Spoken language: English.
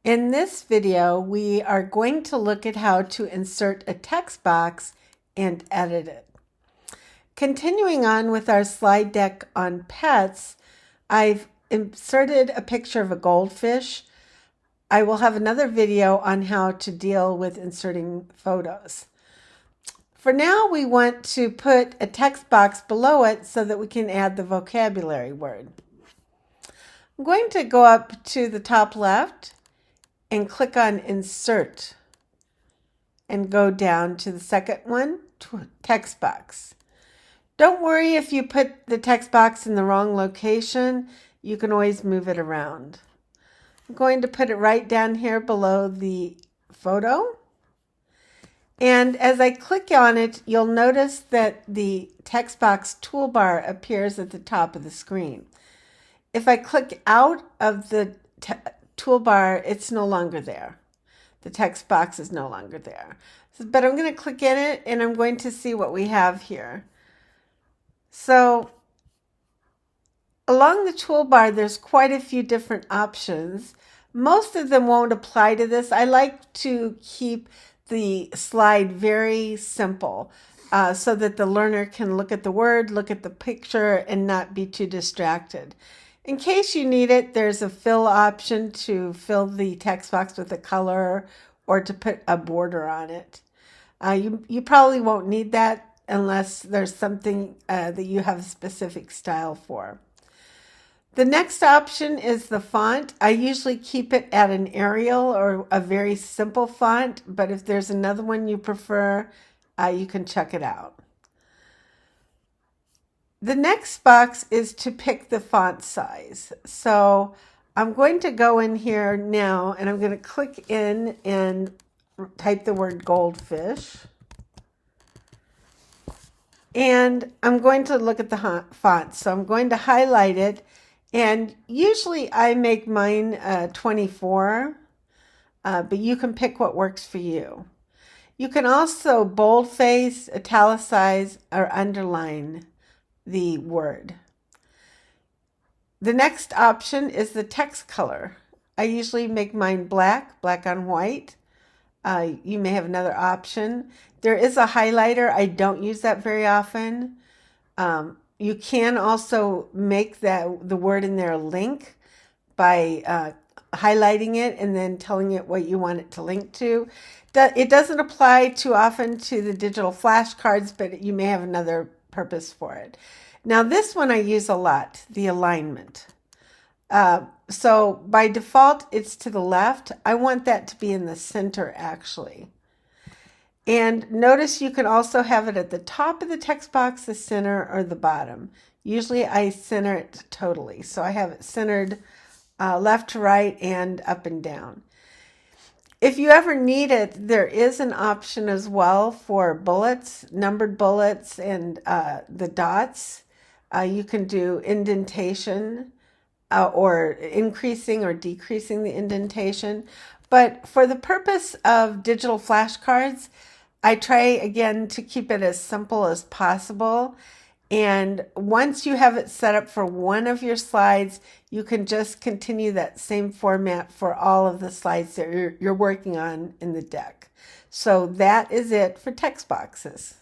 In this video, we are going to look at how to insert a text box and edit it. Continuing on with our slide deck on pets, I've inserted a picture of a goldfish. I will have another video on how to deal with inserting photos. For now, we want to put a text box below it so that we can add the vocabulary word. I'm going to go up to the top left and click on Insert and go down to the second one, text box. Don't worry if you put the text box in the wrong location. You can always move it around. I'm going to put it right down here below the photo. And as I click on it, you'll notice that the text box toolbar appears at the top of the screen. If I click out of the toolbar, it's no longer there. The text box is no longer there. But I'm going to click in it and I'm going to see what we have here. So along the toolbar, there's quite a few different options. Most of them won't apply to this. I like to keep the slide very simple so that the learner can look at the word, look at the picture, and not be too distracted. In case you need it, there's a fill option to fill the text box with a color or to put a border on it. You probably won't need that unless there's something that you have a specific style for. The next option is the font. I usually keep it at an Arial or a very simple font, but if there's another one you prefer, you can check it out. The next box is to pick the font size. So I'm going to go in here now and I'm going to click in and type the word goldfish. And I'm going to look at the font. So I'm going to highlight it. And usually I make mine 24, but you can pick what works for you. You can also boldface, italicize, or underline the word. The next option is the text color. I usually make mine black on white. You may have another option. There is a highlighter. I don't use that very often. You can also make the word in there a link by highlighting it and then telling it what you want it to link to. It doesn't apply too often to the digital flashcards, but you may have another purpose for it. Now this one I use a lot, the alignment. So by default, it's to the left. I want that to be in the center actually. And notice you can also have it at the top of the text box, the center, or the bottom. Usually I center it totally. So I have it centered left to right and up and down. If you ever need it, there is an option as well for bullets, numbered bullets, and the dots. You can do indentation or increasing or decreasing the indentation. But for the purpose of digital flashcards, I try again to keep it as simple as possible. And once you have it set up for one of your slides, you can just continue that same format for all of the slides that you're working on in the deck. So that is it for text boxes.